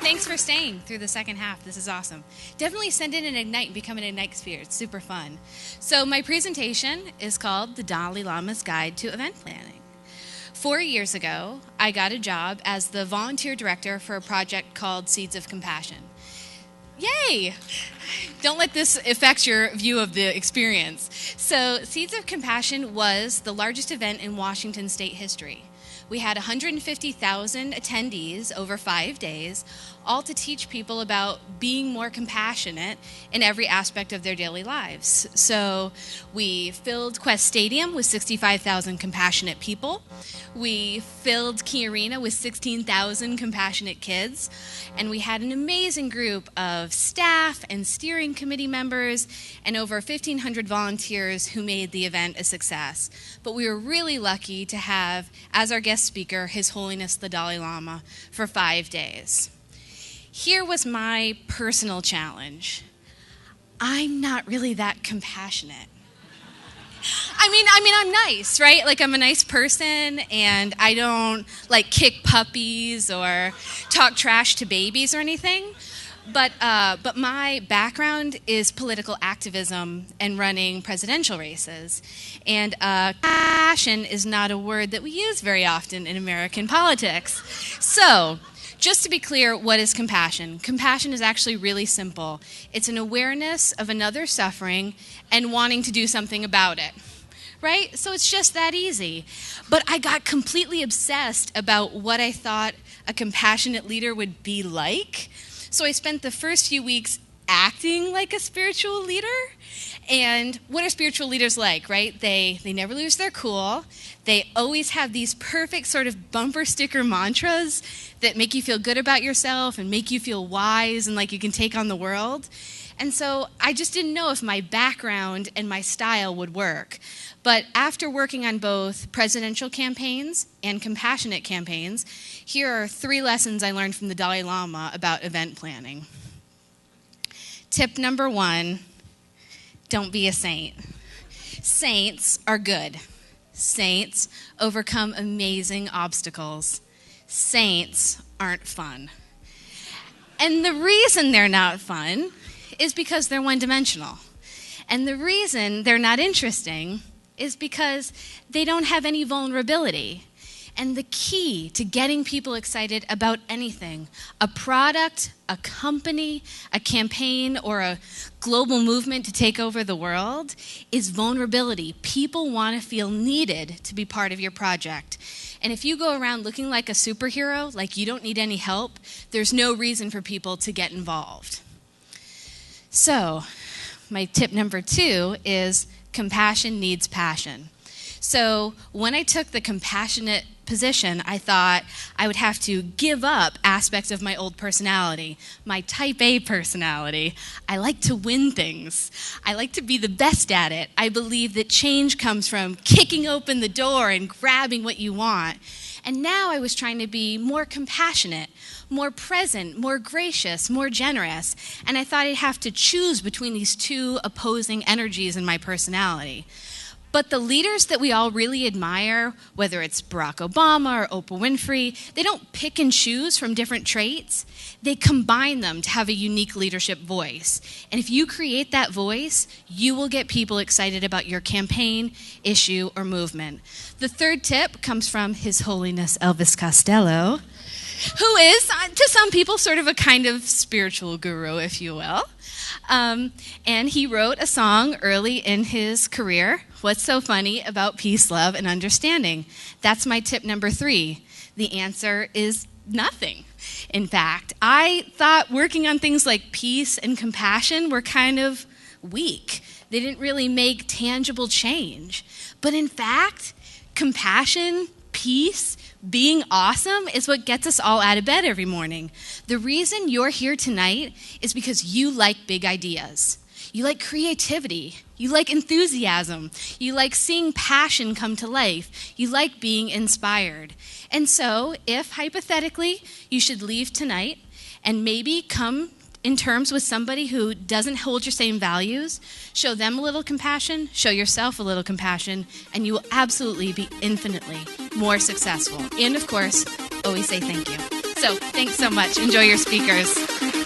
thanks for staying through the second half. This is awesome. Definitely send in an Ignite and become an Ignite Sphere. It's super fun. So my presentation is called The Dalai Lama's Guide to Event Planning. 4 years ago, I got a job as the volunteer director for a project called Seeds of Compassion. Yay! Don't let this affect your view of the experience. So Seeds of Compassion was the largest event in Washington state history. We had 150,000 attendees over 5 days, all to teach people about being more compassionate in every aspect of their daily lives. So we filled Quest Stadium with 65,000 compassionate people. We filled Key Arena with 16,000 compassionate kids. And we had an amazing group of staff and steering committee members and over 1,500 volunteers who made the event a success. But we were really lucky to have, as our guest speaker, His Holiness the Dalai Lama for 5 days. Here was my personal challenge. I'm not really that compassionate. I mean, I'm nice, right? Like, I'm a nice person, and I don't, like, kick puppies or talk trash to babies or anything. But my background is political activism and running presidential races. And compassion is not a word that we use very often in American politics. So, just to be clear, what is compassion? Compassion is actually really simple. It's an awareness of another suffering and wanting to do something about it, right? So it's just that easy. But I got completely obsessed about what I thought a compassionate leader would be like. So I spent the first few weeks acting like a spiritual leader. And what are spiritual leaders like, right? They never lose their cool. They always have these perfect sort of bumper sticker mantras that make you feel good about yourself and make you feel wise and like you can take on the world. And so I just didn't know if my background and my style would work. But after working on both presidential campaigns and compassionate campaigns, here are 3 lessons I learned from the Dalai Lama about event planning. Tip number 1, don't be a saint. Saints are good. Saints overcome amazing obstacles. Saints aren't fun. And the reason they're not fun is because they're one-dimensional. And the reason they're not interesting is because they don't have any vulnerability. And the key to getting people excited about anything, a product, a company, a campaign, or a global movement to take over the world, is vulnerability. People want to feel needed to be part of your project. And if you go around looking like a superhero, like you don't need any help, there's no reason for people to get involved. So, my tip number 2 is compassion needs passion. So when I took the compassionate position, I thought I would have to give up aspects of my old personality, my type A personality. I like to win things. I like to be the best at it. I believe that change comes from kicking open the door and grabbing what you want. And now I was trying to be more compassionate, more present, more gracious, more generous. And I thought I'd have to choose between these 2 opposing energies in my personality. But the leaders that we all really admire, whether it's Barack Obama or Oprah Winfrey, they don't pick and choose from different traits. They combine them to have a unique leadership voice. And if you create that voice, you will get people excited about your campaign, issue, or movement. The 3rd tip comes from His Holiness Elvis Costello, who is, to some people, sort of a kind of spiritual guru, if you will. And he wrote a song early in his career, What's So Funny About Peace, Love, and Understanding? That's my tip number 3. The answer is nothing. In fact, I thought working on things like peace and compassion were kind of weak. They didn't really make tangible change. But in fact, compassion, peace, being awesome is what gets us all out of bed every morning. The reason you're here tonight is because you like big ideas. You like creativity. You like enthusiasm. You like seeing passion come to life. You like being inspired. And so, if hypothetically you should leave tonight and maybe come in terms with somebody who doesn't hold your same values, show them a little compassion, show yourself a little compassion, and you will absolutely be infinitely more successful. And of course, always say thank you. So thanks so much. Enjoy your speakers.